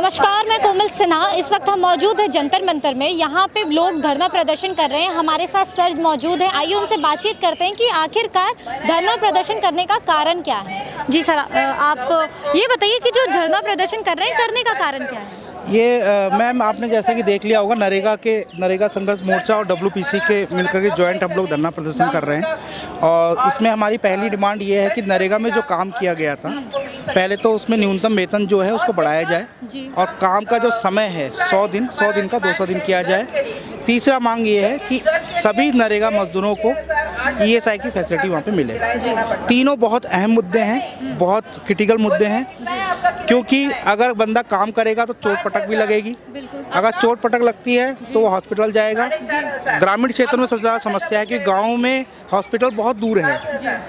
नमस्कार, मैं कोमल सिन्हा। इस वक्त हम मौजूद हैं जंतर मंतर में। यहाँ पे लोग धरना प्रदर्शन कर रहे हैं। हमारे साथ सर मौजूद हैं। आइए उनसे बातचीत करते हैं कि आखिरकार धरना प्रदर्शन करने का कारण क्या है। जी सर, आप ये बताइए कि जो धरना प्रदर्शन कर रहे हैं, करने का कारण क्या है? ये मैम, आपने जैसा कि देख लिया होगा, नरेगा संघर्ष मोर्चा और WPC के मिलकर के जॉइंट हम लोग धरना प्रदर्शन कर रहे हैं। और इसमें हमारी पहली डिमांड ये है कि नरेगा में जो काम किया गया था, पहले तो उसमें न्यूनतम वेतन जो है उसको बढ़ाया जाए और काम का जो समय है 100 दिन का 200 दिन किया जाए। तीसरा मांग ये है कि सभी नरेगा मजदूरों को ESI की फैसिलिटी वहाँ पे मिले। तीनों बहुत अहम मुद्दे हैं, बहुत क्रिटिकल मुद्दे हैं, क्योंकि अगर बंदा काम करेगा तो चोट पटक भी लगेगी। अगर चोट पटक लगती है तो वो हॉस्पिटल जाएगा। ग्रामीण क्षेत्र में सबसे ज़्यादा समस्या है कि गाँव में हॉस्पिटल बहुत दूर है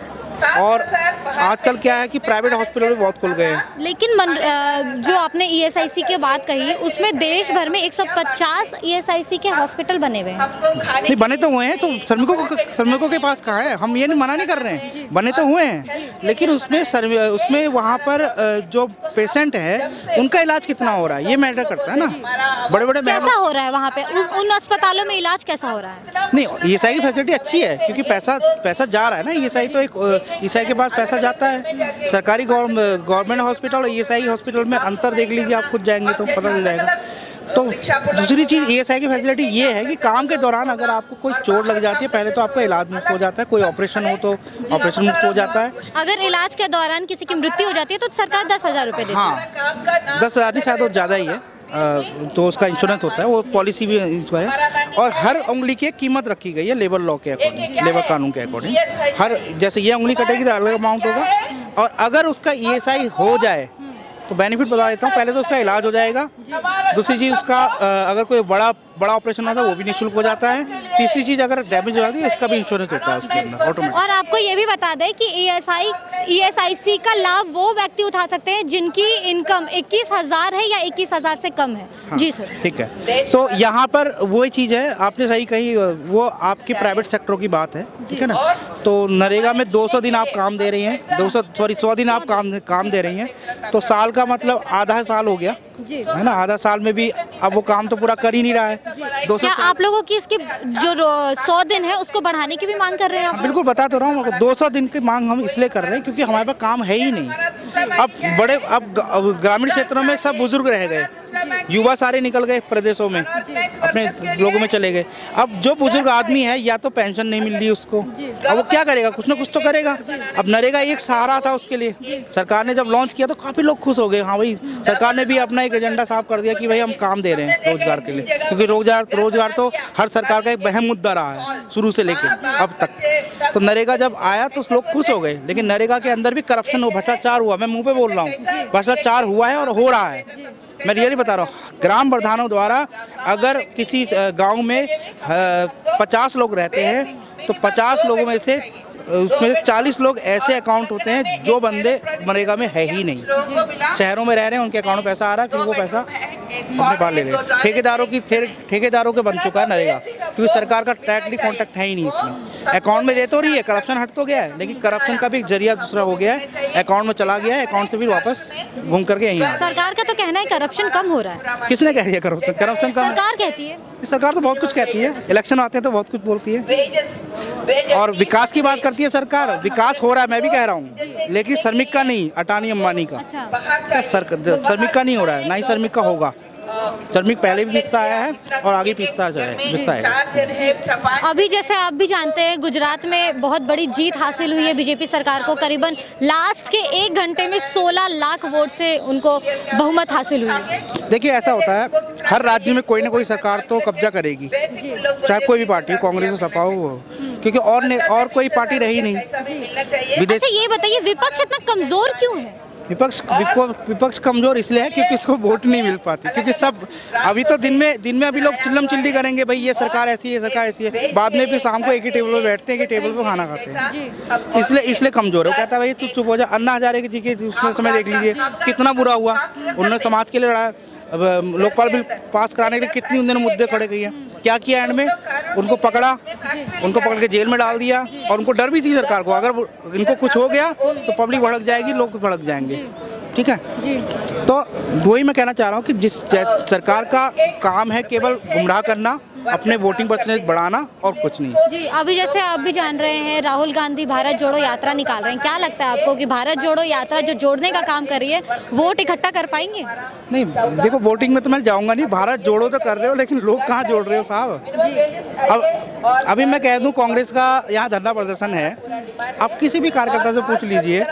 और आजकल क्या है कि प्राइवेट हॉस्पिटल भी बहुत खुल गए हैं। लेकिन जो आपने ESIC की बात कही, उसमें देश भर में 150 ESIC के हॉस्पिटल बने हुए हैं। नहीं, बने तो हुए हैं, तो श्रमिकों के पास कहाँ है? हम ये मना नहीं कर रहे हैं, बने तो हुए हैं, लेकिन उसमें वहाँ पर जो पेशेंट है उनका इलाज कितना हो रहा है ये मैटर करता है ना। बड़े कैसा हो रहा है वहाँ पे, उन अस्पतालों में इलाज कैसा हो रहा है? नहीं, ESI की फैसिलिटी अच्छी है क्योंकि पैसा जा रहा है ना। ESI तो एक ESI के बाद पैसा जाता है। सरकारी गवर्नमेंट हॉस्पिटल और ESI हॉस्पिटल में अंतर देख लीजिए, आप खुद जाएंगे तो पता चल जाएगा। तो दूसरी चीज़ ESI की फैसिलिटी ये है कि काम के दौरान अगर आपको कोई चोट लग जाती है, पहले तो आपका इलाज मुफ्त हो जाता है। कोई ऑपरेशन हो तो ऑपरेशन मुफ्त हो जाता है। अगर इलाज के दौरान किसी की मृत्यु हो जाती है तो सरकार 10,000 रुपये देती है। हाँ, 10,000 नहीं, शायद वो ज़्यादा ही है। तो उसका इंश्योरेंस होता है, वो पॉलिसी भी इंश्योरेंस है। और हर उंगली की कीमत रखी गई है लेबर लॉ के अकॉर्डिंग, लेबर कानून के अकॉर्डिंग। हर जैसे ये उंगली कटेगी तो अलग अमाउंट होगा। और अगर उसका ESI हो जाए तो बेनिफिट बता देता हूँ, पहले तो उसका इलाज हो जाएगा। दूसरी चीज़, उसका अगर कोई बड़ा ऑपरेशन होता है वो भी निःशुल्क हो जाता है। तीसरी चीज़, अगर डैमेज हो जाती है इसका भी इंश्योरेंस होता है उसके अंदर ऑटोमेटिक। और आपको ये भी बता दें कि ESIC का लाभ वो व्यक्ति उठा सकते हैं जिनकी इनकम 21,000 है या 21,000 से कम है। हाँ, जी सर, ठीक है। तो यहाँ पर वही चीज़ है, आपने सही कही, वो आपके प्राइवेट सेक्टर की बात है, ठीक है ना। तो नरेगा में 200 दिन आप काम दे रही हैं, 100 दिन आप काम दे रही हैं, तो साल का मतलब आधा साल हो गया है ना। आधा साल में भी अब वो काम तो पूरा कर ही नहीं रहा है। क्या आप लोगों की इसकी जो 100 दिन है उसको बढ़ाने की भी मांग कर रहे हैं आप? बिल्कुल, बता तो रहा हूँ। 200 दिन की मांग हम इसलिए कर रहे हैं क्योंकि हमारे पास काम है ही नहीं। अब ग्रामीण क्षेत्रों में सब बुजुर्ग रह गए, युवा सारे निकल गए प्रदेशों में, अपने लोगों में चले गए। अब जो बुजुर्ग आदमी है या तो पेंशन नहीं मिल रही उसको, अब वो क्या करेगा? कुछ ना कुछ तो करेगा। अब नरेगा एक सहारा था उसके लिए। सरकार ने जब लॉन्च किया तो काफी लोग खुश हो गए। हाँ भाई, सरकार ने भी अपना एक एजेंडा साफ कर दिया कि भाई हम काम दे रहे हैं रोजगार के लिए, क्योंकि रोजगार तो हर सरकार का एक अहम मुद्दा रहा है शुरू से लेकर अब तक। तो नरेगा जब आया तो लोग खुश हो गए, लेकिन नरेगा के अंदर भी करप्शन हो, भ्रष्टाचार हुआ। मैं मुंह पे बोल रहा हूँ, भ्रष्टाचार हुआ है और हो रहा है। मैं रियली बता रहा हूँ। ग्राम प्रधानों द्वारा अगर किसी गांव में 50 लोग रहते हैं तो 50 लोगों में से उसमें 40 लोग ऐसे अकाउंट होते हैं जो बंदे नरेगा में है ही नहीं। शहरों में रह रहे हैं, उनके अकाउंट में पैसा आ रहा है क्योंकि वो पैसा अपने पास ले रहे। ठेकेदारों के बन चुका है नरेगा, क्योंकि सरकार का डायरेक्टली कॉन्टैक्ट है ही नहीं इसमें। अकाउंट में दे तो रही है, करप्शन हट तो गया है, लेकिन करप्शन का भी एक जरिया दूसरा हो गया है। अकाउंट में चला गया है, अकाउंट से भी वापस घूम करके यहीं आ रहा है। सरकार का तो कहना है करप्शन कम हो रहा है। किसने कह दिया करप्शन कम? सरकार कहती है। सरकार तो बहुत कुछ कहती है, इलेक्शन आते हैं तो बहुत कुछ बोलती है। और विकास की बात करती है सरकार, विकास हो रहा है, मैं भी कह रहा हूँ, लेकिन श्रमिक का नहीं, अटानी अंबानी का। श्रमिक का नहीं हो रहा है, ना ही श्रमिक का होगा। श्रमिक पहले भी पिसता आया है और आगे पिसता है। अभी जैसे आप भी जानते हैं, गुजरात में बहुत बड़ी जीत हासिल हुई है बीजेपी सरकार को। करीबन लास्ट के 1 घंटे में 16 लाख वोट से उनको बहुमत हासिल हुई है। देखिए, ऐसा होता है, हर राज्य में कोई ना कोई सरकार तो कब्जा करेगी, चाहे कोई भी पार्टी, कांग्रेस हो, सपा हो, क्योंकि और कोई पार्टी रही नहीं। अच्छा, ये बताइए, विपक्ष इतना कमजोर क्यों है? विपक्ष कमजोर इसलिए है क्योंकि इसको वोट नहीं मिल पाती, क्योंकि सब अभी तो दिन में अभी लोग चिल्लम चिल्ली करेंगे, भाई ये सरकार ऐसी है, सरकार ऐसी है। बाद में भी शाम को एक ही टेबल पर बैठते हैं, एक ही टेबल पर खाना खाते हैं। इसलिए कमजोर है। वो कहता है भाई तू चुप हो जा। अन्ना हजारे जी के उसमें समय देख लीजिए, कितना बुरा हुआ। उन्होंने समाज के लिए लड़ा। अब लोकपाल बिल पास कराने के लिए कितनी उन्होंने मुद्दे खड़े किए। क्या किया एंड में? उनको पकड़ के जेल में डाल दिया। और उनको डर भी थी सरकार को, अगर इनको कुछ हो गया तो पब्लिक भड़क जाएगी, लोग भड़क जाएंगे। ठीक है जी। तो वही मैं कहना चाह रहा हूँ कि जिस सरकार का काम है केवल गुमराह करना, अपने वोटिंग परसेंटेज बढ़ाना और कुछ नहीं। जी, अभी जैसे आप भी जान रहे हैं राहुल गांधी भारत जोड़ो यात्रा निकाल रहे हैं, क्या लगता है आपको कि भारत जोड़ो यात्रा जो जोड़ने का काम कर रही है वोट इकट्ठा कर पाएंगे? नहीं देखो, वोटिंग में तो मैं जाऊंगा नहीं, भारत जोड़ो तो कर रहे हो लेकिन लोग कहाँ जोड़ रहे हो साहब। अब अभी मैं कह दूं कांग्रेस का यहाँ धरना प्रदर्शन है, आप किसी भी कार्यकर्ता से पूछ लीजिए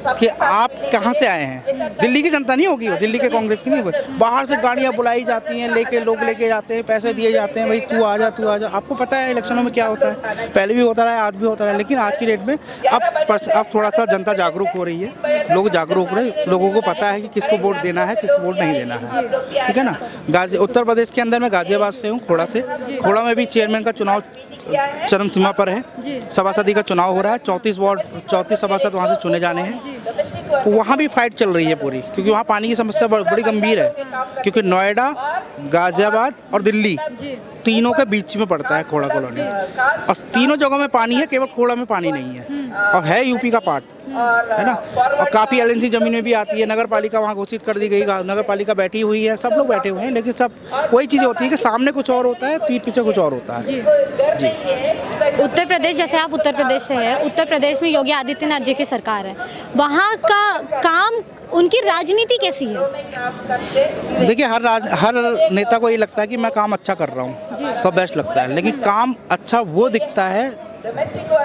कि आप कहाँ से आए हैं। दिल्ली की जनता नहीं होगी वो, दिल्ली के कांग्रेस की नहीं होगी, बाहर से गाड़ियाँ बुलाई जाती हैं, लोग लेके जाते हैं, पैसे दिए जाते हैं, भाई तू आ जा तू आ जा। आपको पता है इलेक्शनों में क्या होता है, पहले भी होता रहा है, आज भी होता रहा है, लेकिन आज की डेट में अब थोड़ा सा जनता जागरूक हो रही है, लोग जागरूक रहे, लोगों को पता है कि किसको वोट देना है, किसको वोट नहीं देना है, ठीक है ना। उत्तर प्रदेश के अंदर मैं गाजियाबाद से हूँ, खोड़ा से। खोड़ा में भी चेयरमैन का चुनाव चरम सीमा पर है, सभासदी का चुनाव हो रहा है, 34 सभासद वहाँ से चुने जाने हैं। वहाँ भी फाइट चल रही है पूरी, क्योंकि वहाँ पानी की समस्या बड़ी गंभीर है, क्योंकि नोएडा, गाजियाबाद और दिल्ली तीनों के बीच में पड़ता है खोड़ा कॉलोनी, और तीनों जगहों में पानी है, केवल खोड़ा में पानी नहीं है, और है यूपी का पार्ट, है ना। और काफ़ी एलएनसी जमीनें भी आती है, नगर पालिका वहाँ घोषित कर दी गई, नगर पालिका बैठी हुई है, सब लोग बैठे हुए हैं, लेकिन सब वही चीज़ होती है कि सामने कुछ और होता है, पीठ पीछे कुछ और होता है। जी। उत्तर प्रदेश, जैसे आप उत्तर प्रदेश से हैं, उत्तर प्रदेश में योगी आदित्यनाथ जी की सरकार है, वहाँ का काम, उनकी राजनीति कैसी है? देखिए, हर नेता को ये लगता है कि मैं काम अच्छा कर रहा हूँ, सब बेस्ट लगता है, लेकिन काम अच्छा वो दिखता है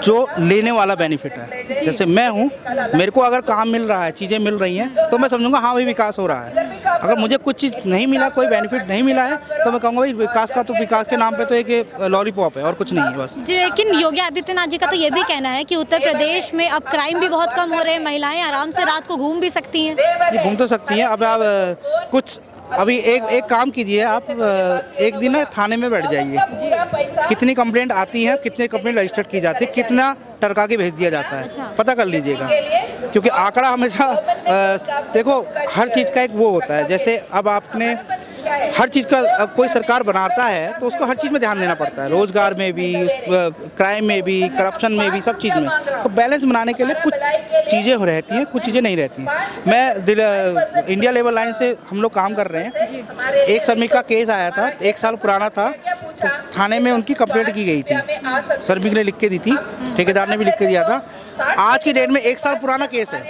जो लेने वाला बेनिफिट है। जैसे मैं हूँ, मेरे को अगर काम मिल रहा है, चीज़ें मिल रही हैं, तो मैं समझूंगा हाँ भाई विकास हो रहा है। अगर मुझे कुछ चीज़ नहीं मिला, कोई बेनिफिट नहीं मिला है, तो मैं कहूँगा भाई विकास का, तो विकास के नाम पे तो एक लॉलीपॉप है और कुछ नहीं है बस। लेकिन योगी आदित्यनाथ जी का तो ये भी कहना है कि उत्तर प्रदेश में अब क्राइम भी बहुत कम हो रहे हैं, महिलाएं आराम से रात को घूम भी सकती हैं। घूम तो सकती हैं। अब आप कुछ अभी एक काम कीजिए, आप एक दिन थाने में बैठ जाइए, कितनी कंप्लेंट आती है, कितनी कंप्लेंट रजिस्टर की जाती है, कितना टरका के भेज दिया जाता है, पता कर लीजिएगा। क्योंकि आंकड़ा हमेशा देखो, हर चीज़ का एक वो होता है। जैसे अब आपने हर चीज़ का, कोई सरकार बनाता है तो उसको हर चीज़ में ध्यान देना पड़ता है, रोजगार में भी, क्राइम में भी, करप्शन में भी, सब चीज़ में। तो बैलेंस बनाने के लिए कुछ चीज़ें रहती हैं, कुछ चीज़ें नहीं रहती हैं। मैं इंडिया लेबर लाइन से हम लोग काम कर रहे हैं। एक श्रमिक का केस आया था, 1 साल पुराना था, तो थाने में उनकी कंप्लेंट की गई थी, श्रमिक ने लिख के दी थी, ठेकेदार ने भी लिख के दिया था। आज की डेट में 1 साल पुराना केस है,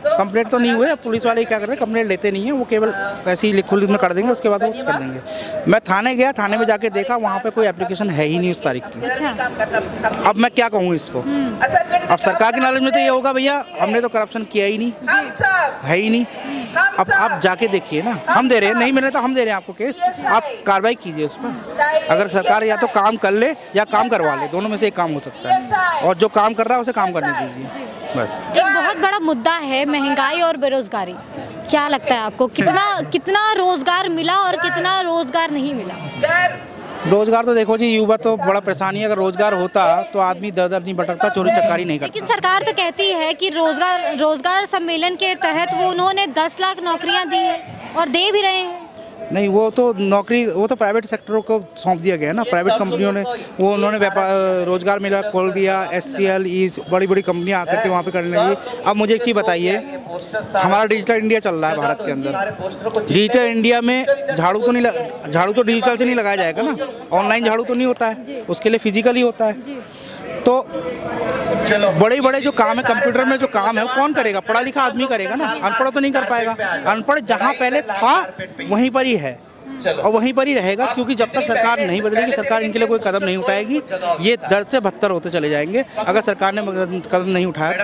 कंप्लेंट तो नहीं हुए। पुलिस वाले क्या करते हैं, कंप्लेंट लेते नहीं है, वो केवल ऐसे ही लिख में कर देंगे, उसके बाद वो कर देंगे। मैं थाने गया, थाने में जाके देखा, वहाँ पे कोई एप्लीकेशन है ही नहीं उस तारीख की। अब मैं क्या कहूँ इसको, अब सरकार के नॉलेज में तो ये होगा भैया हमने तो करप्शन किया ही नहीं, है ही नहीं। अब आप जाके देखिए ना, हम दे रहे हैं, नहीं मिले तो हम दे रहे हैं आपको केस, आप कार्रवाई कीजिए उस पर। अगर सरकार या तो काम कर ले या काम करवा ले, दोनों में से एक काम हो सकता है, और जो काम कर रहा है उसे काम करने दीजिए बस। एक बहुत बड़ा मुद्दा है महंगाई और बेरोजगारी, क्या लगता है आपको, कितना रोजगार मिला और कितना रोजगार नहीं मिला? रोजगार तो देखो जी, युवा तो बड़ा परेशानी है। अगर रोजगार होता तो आदमी दर दर नहीं भटकता, चोरी चकारी नहीं करता। लेकिन सरकार तो कहती है कि रोजगार सम्मेलन के तहत वो उन्होंने 10 लाख नौकरियां दी हैं और दे भी रहे हैं। नहीं, वो तो नौकरी, वो तो प्राइवेट सेक्टरों को सौंप दिया गया है ना, प्राइवेट कंपनियों ने, वो उन्होंने व्यापार रोजगार मेला खोल दिया, SCL, बड़ी बड़ी कंपनियां आकर के वहाँ पे करने लगी। अब मुझे एक चीज़ बताइए, हमारा डिजिटल इंडिया चल रहा है भारत के अंदर, डिजिटल इंडिया में झाड़ू तो डिजिटल से नहीं लगाया जाएगा ना, ऑनलाइन झाड़ू तो नहीं होता है, उसके लिए फिजिकली होता है। तो बड़े बड़े जो काम है, कंप्यूटर में जो काम है वो कौन करेगा? पढ़ा लिखा आदमी करेगा ना, अनपढ़ तो नहीं कर पाएगा। अनपढ़ जहाँ पहले था वहीं पर ही है और वहीं पर ही रहेगा, क्योंकि जब तक सरकार नहीं बदलेगी, सरकार इनके लिए कोई कदम नहीं उठाएगी, ये दर से बदतर होते चले जाएंगे। अगर सरकार ने कदम नहीं उठाया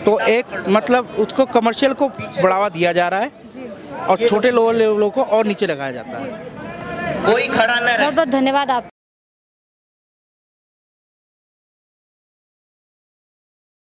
तो एक मतलब उसको कमर्शियल को बढ़ावा दिया जा रहा है और छोटे लोगों को और नीचे लगाया जाता है। बहुत बहुत धन्यवाद आप।